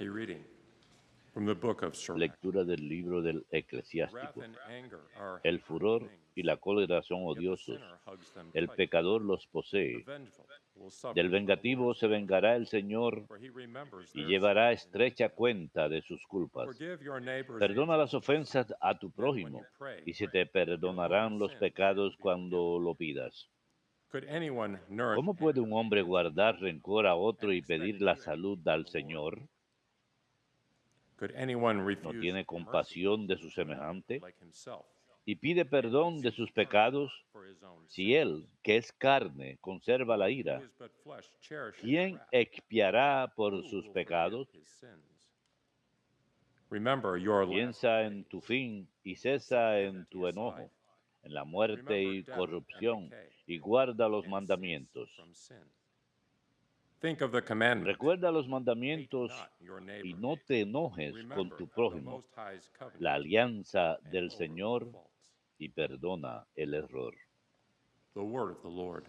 A reading from the book of Sirach. Lectura del libro del Eclesiástico. Wrath and anger are El hateful furor y things, la cólera son yet the odiosos. sinner hugs them El tight. pecador los The posee. vengeful will suffer Del for the vengativo Lord's se anger, vengará el Señor for he remembers y their llevará sins in his estrecha wrath. cuenta de sus culpas. Forgive your neighbor's Perdona las injustice. ofensas a tu Then when you prójimo pray, y se te your own perdonarán los sins pecados will be cuando forgiven. lo pidas. Could anyone nourish ¿Cómo puede anger un hombre and guardar rencor a and otro y expect pedir la healing salud from al the Lord? Señor? Could anyone ¿No refuse tiene mercy compasión de to su an enemy semejante? like himself Y pide and perdón de seek sus eternal pecados? life for his own Si él, sins? que es carne, conserva la Who ira, is but flesh cherishes ¿quién wrath? expiará por Who sus will forgive pecados? his sins? Remember your last Piensa en tu days. fin y Set cesa en vanity tu aside. enojo, en la muerte Remember y death and corrupción, decay, y guarda los and cease mandamientos. from sin. Think of the commandment. Recuerda los Hate mandamientos not your y neighbor. no te enojes con Remember tu the prójimo, Most High's la covenant, alianza and del overlook Señor, faults. y perdona el error. The word of the Lord.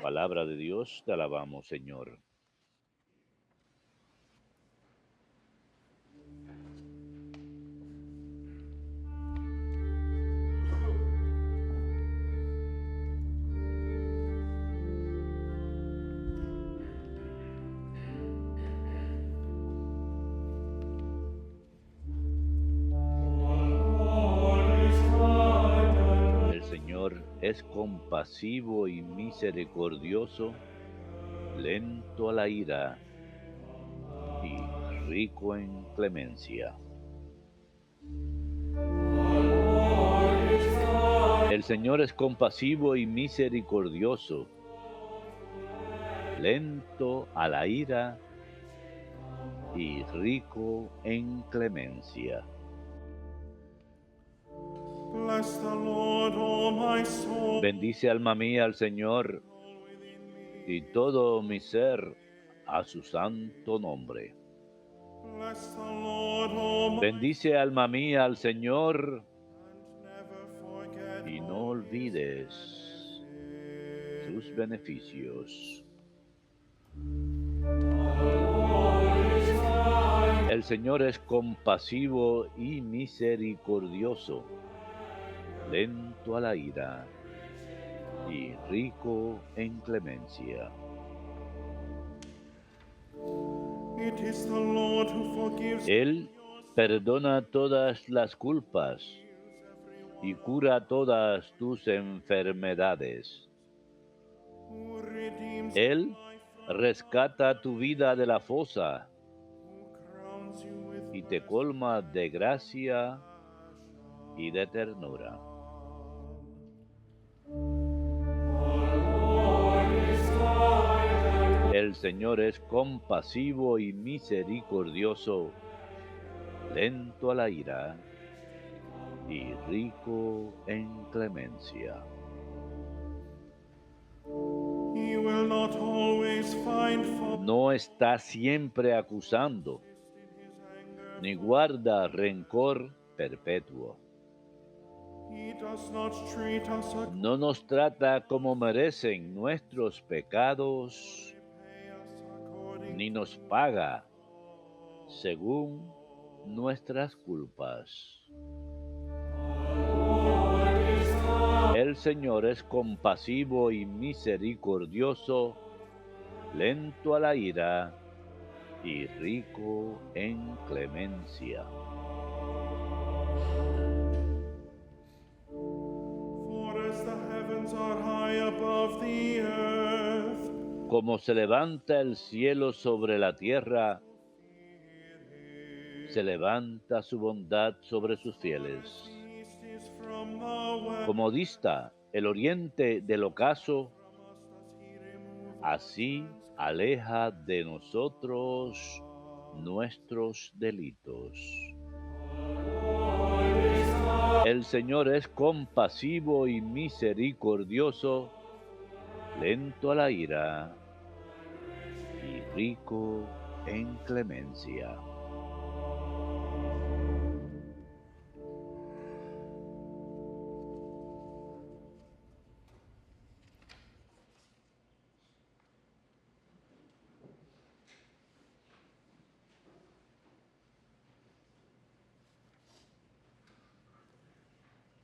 Palabra de Dios, te alabamos, Señor. El Señor es compasivo y misericordioso, lento a la ira y rico en clemencia. El Señor es compasivo y misericordioso, lento a la ira y rico en clemencia. Bless the Lord, oh my soul, Bendice alma mía al Señor all within me. y todo mi ser a su santo nombre. Bless the Lord, oh my Bendice alma mía al Señor and never forget y no all his olvides sus benefits. beneficios. El Señor es compasivo y misericordioso, lento a la ira y rico en clemencia. It is the Lord who forgives Él perdona todas las culpas y cura todas tus enfermedades. who redeems Él life from rescata tu vida de la fosa who crowns you with y te colma de gracia y de ternura. El Señor es compasivo y misericordioso, lento a la ira y rico en clemencia. He will not always find fault No está siempre acusando, in his anger. ni guarda rencor perpetuo. He does not treat us according No nos trata como merecen nuestros pecados, pay us according ni nos paga según nuestras culpas. El Señor es compasivo y misericordioso, lento a la ira y rico en clemencia. For as the heavens are high above the earth, Como se levanta el cielo sobre la tierra, se levanta su bondad sobre sus fieles. east is from the west, Como dista el oriente del ocaso, from us does he remove así aleja de nosotros nuestros delitos. El Señor es compasivo y misericordioso, lento a la ira y rico en clemencia.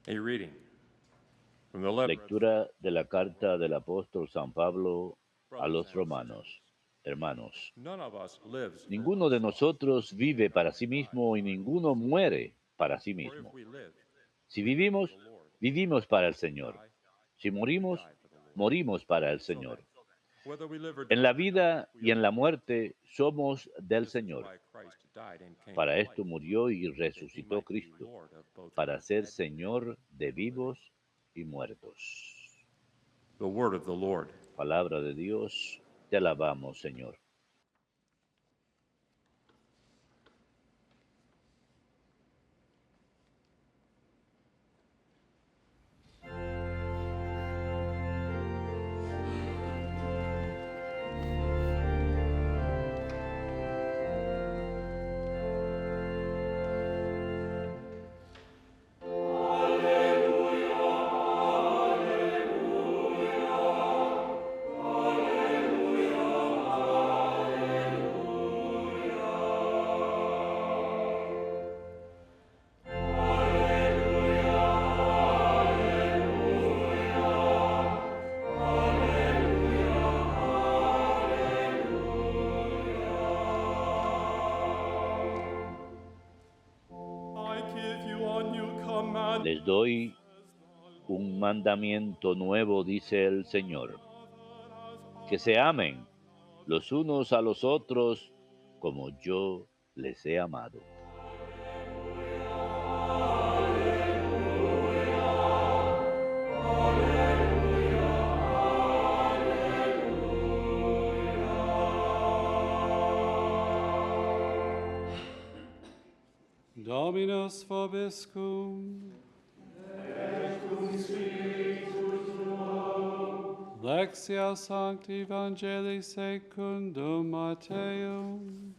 A reading from the letter Lectura de la carta del apóstol San Pablo a los romanos. Hermanos, None of us lives for ninguno de nosotros vive para sí mismo y ninguno muere para sí or if mismo. we live, Si vivimos, the Lord. vivimos para el Señor. Si morimos, Die for the Lord. morimos para el So Señor. then, whether we live or En la die, vida y en la muerte somos del this is Señor. why Christ died and came Para to esto life, murió y that he resucitó might be Cristo, Lord of both para the ser dead Señor de and the living. vivos y muertos. The word of the Lord. Palabra de Dios, te alabamos, Señor. I give you a new command. Les doy un mandamiento nuevo, dice el Señor, que se amen los unos a los otros como yo les he amado. Dominus vobiscum. Lectio Sancti Evangelii secundum Matteum.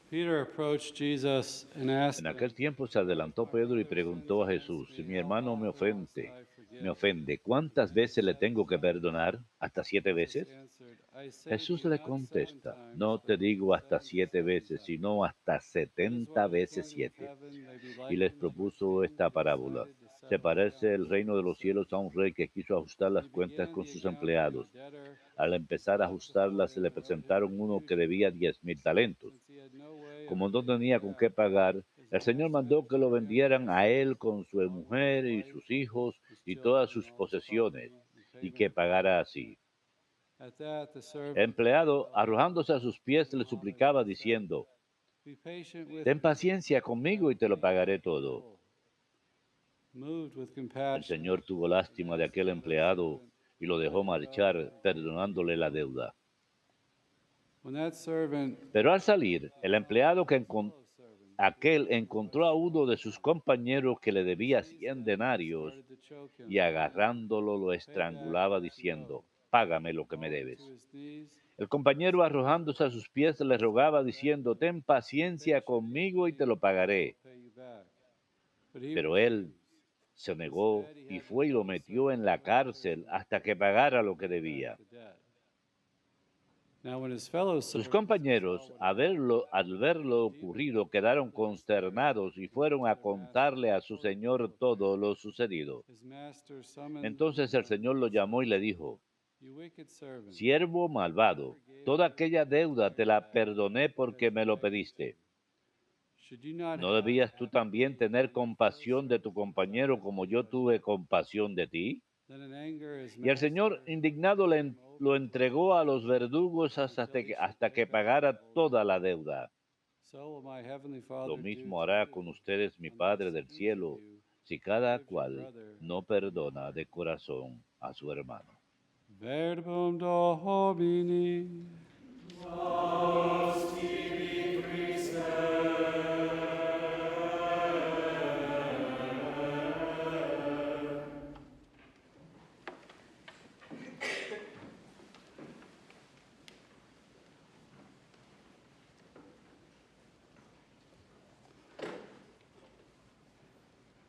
Peter approached Jesus and asked En him, aquel tiempo se adelantó Pedro y preguntó a Jesús, si mi hermano me ofende, ¿cuántas veces le tengo que perdonar? ¿Hasta 7 veces? Jesús le contesta, no te digo hasta 7 veces, sino hasta 70 veces 7. Y les propuso esta parábola. Se parece el reino de los cielos a un rey que quiso ajustar las cuentas con sus empleados. Al empezar a ajustarlas, se le presentaron uno que debía 10,000 talentos. Como no tenía con qué pagar, el Señor mandó que lo vendieran a él con su mujer y sus hijos y todas sus posesiones, y que pagara así. El empleado, arrojándose a sus pies, le suplicaba diciendo, ten paciencia conmigo y te lo pagaré todo. El Señor tuvo lástima de aquel empleado y lo dejó marchar, perdonándole la deuda. Pero al salir, el empleado aquel encontró a uno de sus compañeros que le debía 100 denarios y agarrándolo lo estrangulaba diciendo, págame lo que me debes. El compañero, arrojándose a sus pies, le rogaba diciendo, ten paciencia conmigo y te lo pagaré. Pero él se negó y fue y lo metió en la cárcel hasta que pagara lo que debía. Sus compañeros, al ver lo ocurrido, quedaron consternados y fueron a contarle a su señor todo lo sucedido. Entonces el Señor lo llamó y le dijo, siervo malvado, toda aquella deuda te la perdoné porque me lo pediste. ¿No debías tú también tener compasión de tu compañero como yo tuve compasión de ti? Y el Señor, indignado, lo entregó a los verdugos hasta que pagara toda la deuda. Lo mismo hará con ustedes mi Padre del cielo, si cada cual no perdona de corazón a su hermano. Verbum Domini.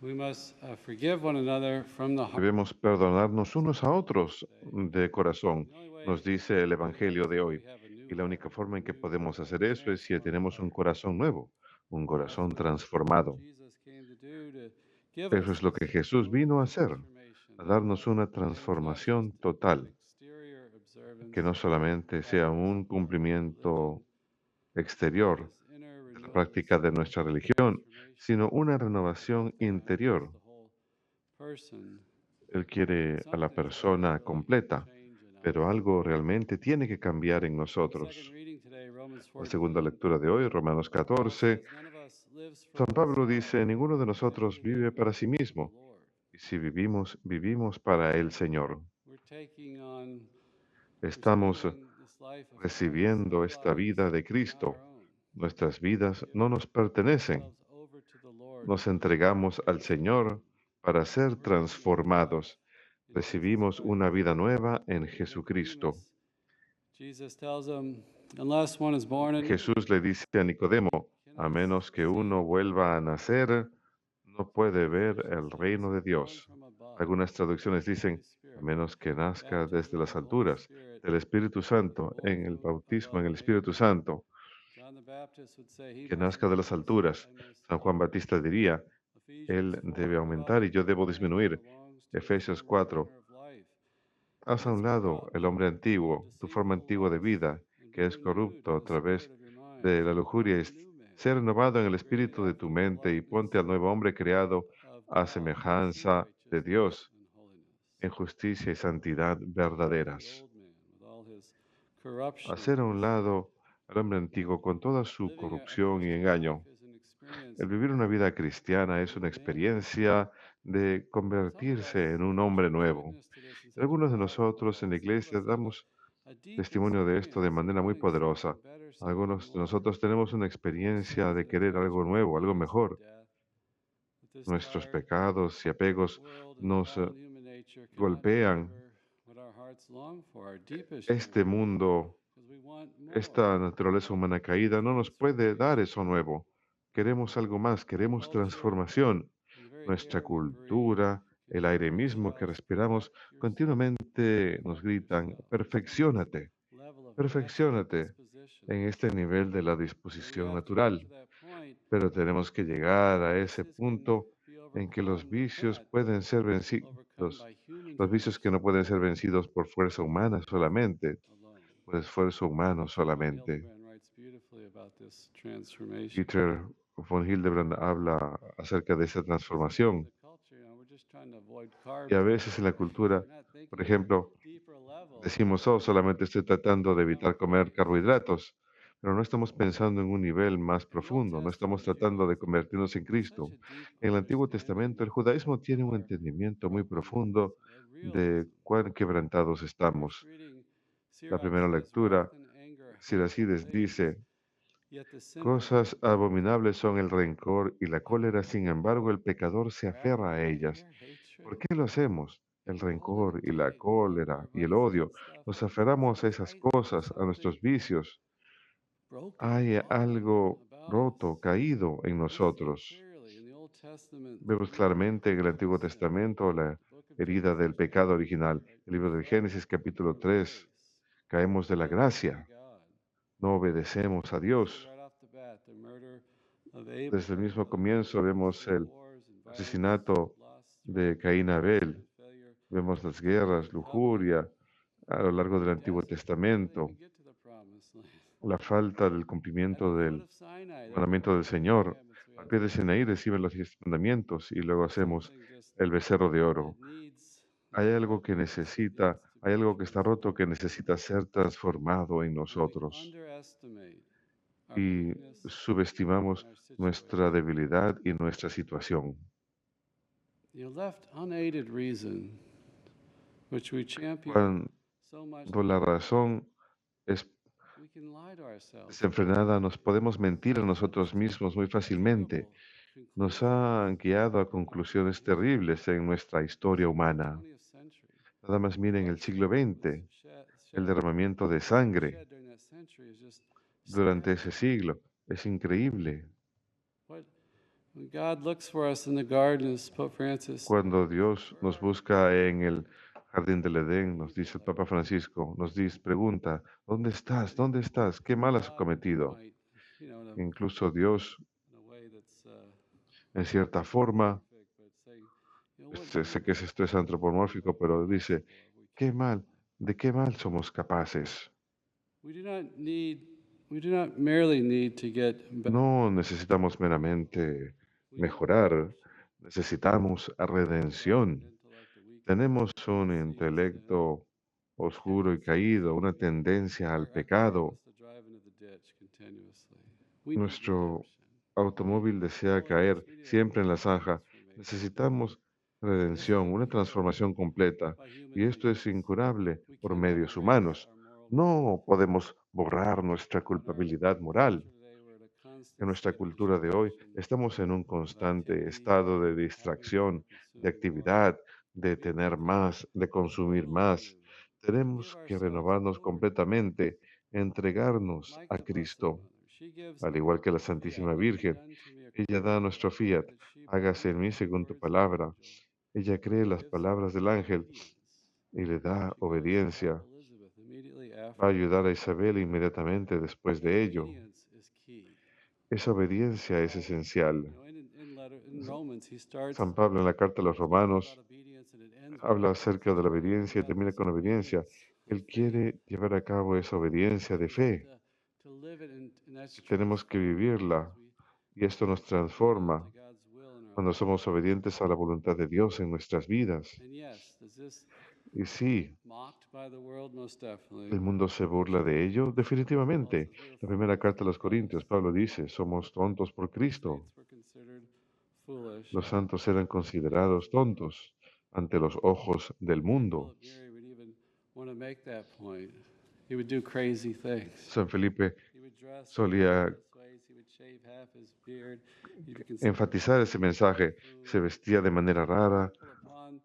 We must forgive one another from the heart. Debemos perdonarnos unos a otros de corazón, nos dice el Evangelio de hoy. Y la única forma en que podemos hacer eso es si tenemos un corazón nuevo, un corazón transformado. Eso es lo que Jesús vino a hacer, a darnos una transformación total, que no solamente sea un cumplimiento exterior de la práctica de nuestra religión, sino una renovación interior. Él quiere a la persona completa, pero algo realmente tiene que cambiar en nosotros. La segunda lectura de hoy, Romanos 14, San Pablo dice, ninguno de nosotros vive para sí mismo, y si vivimos, vivimos para el Señor. Estamos recibiendo esta vida de Cristo. Nuestras vidas no nos pertenecen. Nos entregamos al Señor para ser transformados. Recibimos una vida nueva en Jesucristo. Jesús le dice a Nicodemo, a menos que uno vuelva a nacer, no puede ver el reino de Dios. Algunas traducciones dicen, a menos que nazca desde las alturas, del Espíritu Santo, en el bautismo en el Espíritu Santo, que nazca de las alturas. San Juan Bautista diría, Él debe aumentar y yo debo disminuir. Efesios 4. Haz a un lado el hombre antiguo, tu forma antigua de vida, que es corrupto a través de la lujuria, y sé renovado en el espíritu de tu mente y ponte al nuevo hombre creado a semejanza de Dios, en justicia y santidad verdaderas. Hacer a un lado al hombre antiguo con toda su corrupción y engaño. El vivir una vida cristiana es una experiencia de convertirse en un hombre nuevo. Algunos de nosotros en la iglesia damos testimonio de esto de manera muy poderosa. Algunos de nosotros tenemos una experiencia de querer algo nuevo, algo mejor. Nuestros pecados y apegos nos golpean. Este mundo, esta naturaleza humana caída no nos puede dar eso nuevo. Queremos algo más, queremos transformación. Nuestra cultura, el aire mismo que respiramos, continuamente nos gritan, perfecciónate, perfecciónate en este nivel de la disposición natural. Pero tenemos que llegar a ese punto en que los vicios pueden ser vencidos, los vicios que no pueden ser vencidos por fuerza humana solamente, por esfuerzo humano solamente. Peter von Hildebrand habla acerca de esa transformación. Y a veces en la cultura, por ejemplo, decimos, oh, solamente estoy tratando de evitar comer carbohidratos, pero no estamos pensando en un nivel más profundo, no estamos tratando de convertirnos en Cristo. En el Antiguo Testamento, el judaísmo tiene un entendimiento muy profundo de cuán quebrantados estamos. La primera lectura, Siracides dice, cosas abominables son el rencor y la cólera, sin embargo el pecador se aferra a ellas. ¿Por qué lo hacemos? El rencor y la cólera y el odio. Nos aferramos a esas cosas, a nuestros vicios. Hay algo roto, caído en nosotros. Vemos claramente en el Antiguo Testamento la herida del pecado original. El libro de Génesis, capítulo 3. Caemos de la gracia. No obedecemos a Dios. Desde el mismo comienzo vemos el asesinato de Caín y Abel. Vemos las guerras, lujuria a lo largo del Antiguo Testamento. La falta del cumplimiento del mandamiento del Señor. Al pie de Sinaí reciben los 10 mandamientos y luego hacemos el becerro de oro. Hay algo que necesita, hay algo que está roto que necesita ser transformado en nosotros. Y subestimamos nuestra debilidad y nuestra situación. Cuando la razón es desenfrenada, nos podemos mentir a nosotros mismos muy fácilmente. Nos han guiado a conclusiones terribles en nuestra historia humana. Nada más miren el siglo XX, el derramamiento de sangre durante ese siglo. Es increíble. When God looks for us in the garden, as Pope Francis said, Cuando Dios nos busca en el jardín del Edén, nos dice el Papa Francisco, nos dice, pregunta, ¿dónde estás? ¿Dónde estás? ¿Qué mal has God cometido? might, you know, Incluso Dios, in a way that's en cierta forma, perfect, but say, you know, what sé que evil esto es antropomórfico, pero dice, possible are we ¿qué capable? mal? ¿De qué mal somos capaces? We do not need, we do not merely need to get better. No necesitamos meramente We have mejorar, necesitamos corrupted redención. intellect, a weak Tenemos un tendency to sin, intelecto oscuro y caído, una tendencia al our car pecado. wants to drive into the ditch continuously. We need Nuestro redemption. We need automóvil desea holiness. caer We need a siempre en la complete zanja. transformation. Necesitamos This is redención, una incurable transformación completa. by human Y esto es means. incurable We por cannot medios erase humanos. our moral No defects. podemos borrar nuestra In our culpabilidad moral. culture today, we're at a En constant nuestra state of cultura de hoy distraction, estamos en un of constante activity, estado de having more, distracción, de consuming more. actividad, de We have tener to come más, de consumir totally más. new and give Tenemos que ourselves renovarnos over to God. completamente, entregarnos Like a the Blessed Cristo, Mother, she gives al igual que la the fiat, Santísima let it be Virgen. done to me Ella according da to nuestro your fiat, word, that she hágase en mí believes the según tu words of the palabra. angel Ella cree and las gives palabras del ángel obedience. y le da She goes to help obediencia. Elizabeth immediately Va a afterward. ayudar a Isabel inmediatamente después de ello. Obedience is key. Esa obediencia es Paul, esencial. in Romans, he starts San Pablo en la carta a los speaking about Romanos obedience and it ends with habla obedience. acerca He's de la trying to obediencia live y out termina this con obediencia. obedience of Él faith. quiere llevar a cabo esa obediencia de We have fe to live it, and that's y tenemos que transforming us vivirla. as we Y esto nos yield transforma to God's will in our cuando lives. somos obedientes a la voluntad de Dios en nuestras vidas. And yes, is this Y sí, mocked by the world? Most definitely. ¿el mundo se burla de ello? Paul Definitivamente. says we were La primera fools carta a in los Corintios, Christ. Pablo dice, somos tontos por The Cristo. saints were considered foolish. Los santos eran considerados tontos ante los ojos del mundo. Philip Neri would even want to make that point. He would do crazy things. San Felipe He would dress in solía ridiculous ways. He would shave half his beard. He'd be considered enfatizar ese mensaje. Se vestía de manera rara, trample upon,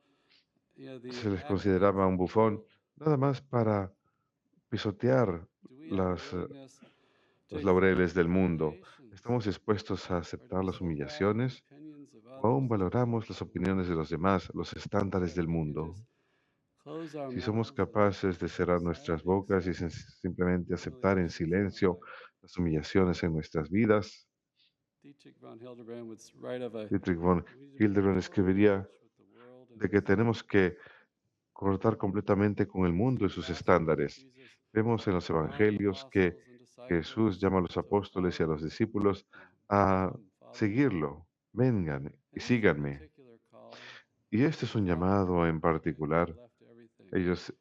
the se les accolades consideraba of un the bufón, world. nada más para pisotear Do we have a las, willingness to los accept laureles these del mundo. humiliations? ¿Estamos dispuestos a Or do aceptar we las still value the humillaciones opinions of o aún others? valoramos las opiniones de los demás, los estándares If del we could mundo? just close our Si somos mouths and capaces de cerrar nuestras silently bocas y accept simplemente the aceptar en humiliations in our silencio life. las humillaciones en nuestras vidas, Dietrich von Hildebrand would write of Dietrich von we need to make a Hildebrand total escribiría breach with the world and de its que tenemos que standards. cortar completamente con el We see mundo y in the sus Gospels that estándares. Jesus Vemos en los called evangelios que apostles and Jesús disciples llama a los to apóstoles y a follow los discípulos him. a Come, follow me. seguirlo. Vengan y And this is a síganme. particular call. Y este es un Drop llamado en everything and particular. left everything Ellos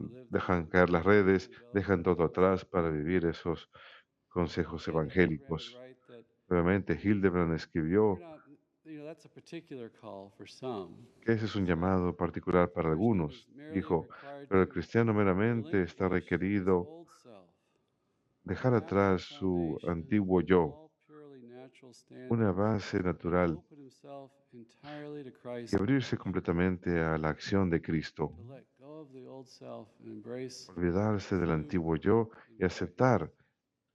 to live these dejan caer las redes, dejan evangelical todo atrás principles. para vivir esos consejos Again, Hildebrand would evangélicos. write that Nuevamente, Hildebrand we're escribió not, that's a particular call for some. que ese es un Some llamado particular the para Christian is algunos. merely Dijo, required pero el to cristiano meramente está relinquish his requerido old self, dejar a natural atrás su foundation antiguo of yo, all purely natural una standards, base and natural, open himself entirely to y Christ's abrirse direction, completamente a la acción de Cristo, to let go of the old self and embrace olvidarse his del new antiguo yo in y Christ. aceptar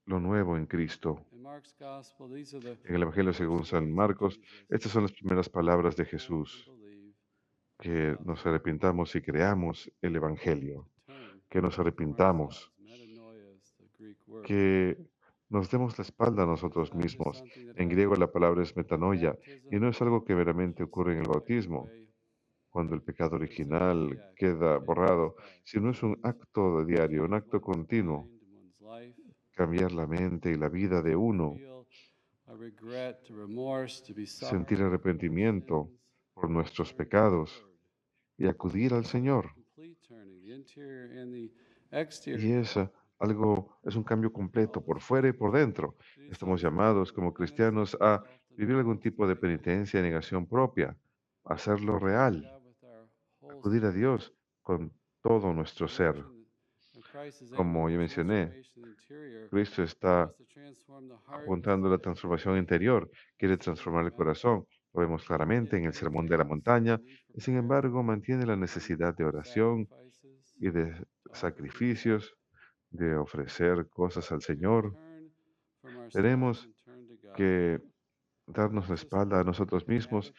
lo nuevo en Cristo. In Mark's gospel, these are the En el Evangelio first según San words of Marcos, Jesus. estas son las primeras palabras de Repent and Jesús, believe in the que nos gospel. arrepintamos y creamos el Evangelio, To turn que nos from arrepintamos, ourselves. Metanoia is the Greek word. que nos demos la espalda a It's nosotros not just mismos. something that En griego la happens palabra es in metanoia, y no baptism, es algo que which meramente was ocurre en el taken bautismo, away, cuando el pecado but it's a daily original act of queda taking these borrado, back. sino es un acto diario, un Change acto one's continuo, mind, one's life, cambiar la mente y la vida de to uno, feel a regret, to remorse, to be sentir sorry for our arrepentimiento sins, por and nuestros turn to the pecados Lord. y acudir al Señor. Complete turning, the interior and the Y exterior. es algo, es un cambio completo Called por as fuera y por Christians dentro. to do Estamos some form of llamados como repentance cristianos and a vivir algún self-denial, to tipo de make it penitencia y negación propia, hacerlo turn to real, God with our whole acudir a self. Dios con todo nuestro I ser. mentioned when Christ is aiming Como at ya the mencioné, transformation interior, Cristo he está wants to transform the heart apuntando a la first. transformación interior, quiere Sermon on transformar the el Mount, corazón. Lo vemos yet claramente en he el Sermón de la maintains the Montaña, need for y sin prayer embargo mantiene la and necesidad de oración sacrifices y de to offer to God. sacrificios, de ofrecer cosas al We are to Señor. turn from ourselves Tenemos and turn to God. que darnos la espalda a nosotros mismos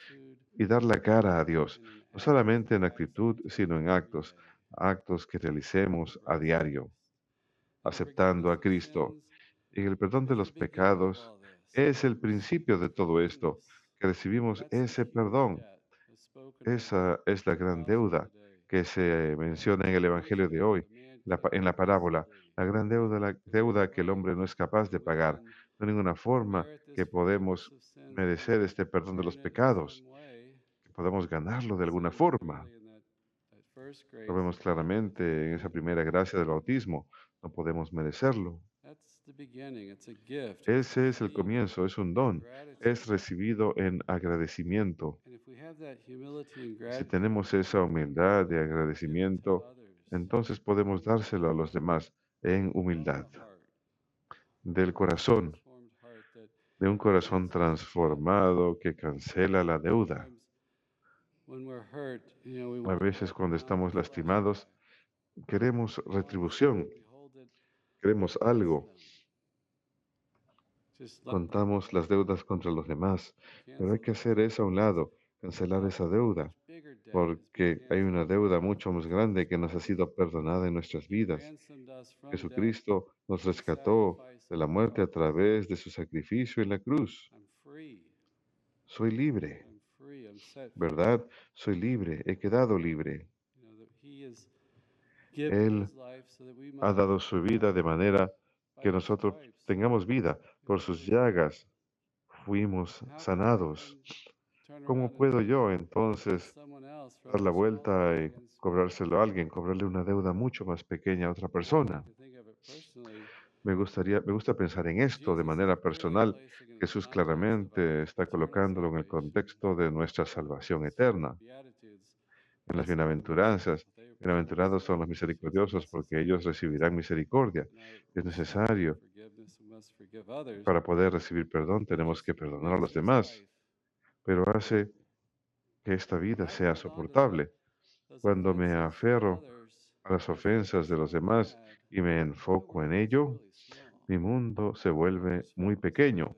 y dar la cara a Dios, no solamente en actitud, sino en actos que realicemos a diario, aceptando a Cristo. Y el perdón de los pecados es el principio de todo esto, que recibimos ese perdón. Esa es la gran deuda que se menciona en el Evangelio de hoy, en la parábola. La deuda que el hombre no es capaz de pagar. No hay ninguna forma que podemos merecer este perdón de los pecados, que podamos ganarlo de alguna forma. Lo vemos claramente en esa primera gracia del bautismo. No podemos merecerlo. Ese es el comienzo, es un don, es recibido en agradecimiento. Si tenemos esa humildad de agradecimiento, entonces podemos dárselo a los demás en humildad, del corazón, de un corazón transformado que cancela la deuda. A veces cuando estamos lastimados, queremos retribución, queremos algo, contamos las deudas contra los demás, pero hay que hacer eso a un lado, cancelar esa deuda, porque hay una deuda mucho más grande que nos ha sido perdonada en nuestras vidas. Jesucristo nos rescató de la muerte a través de su sacrificio en la cruz. Soy libre, ¿verdad? Soy libre, he quedado libre. Él ha dado su vida de manera que nosotros tengamos vida. Por sus llagas fuimos sanados. ¿Cómo puedo yo entonces dar la vuelta y cobrárselo a alguien, cobrarle una deuda mucho más pequeña a otra persona? Me gusta pensar en esto de manera personal. Jesús claramente está colocándolo en el contexto de nuestra salvación eterna. En las bienaventuranzas, bienaventurados son los misericordiosos porque ellos recibirán misericordia. Es necesario, para poder recibir perdón, tenemos que perdonar a los demás, pero hace que esta vida sea soportable. Cuando me aferro a las ofensas de los demás y me enfoco en ello, mi mundo se vuelve muy pequeño.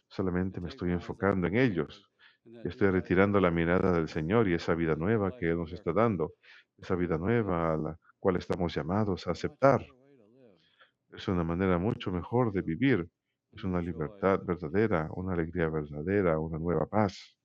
Solamente me estoy enfocando en ellos. Y estoy retirando la mirada del Señor y esa vida nueva que Él nos está dando, esa vida nueva a la cual estamos llamados a aceptar. Es una manera mucho mejor de vivir. Es una libertad verdadera, una alegría verdadera, una nueva paz.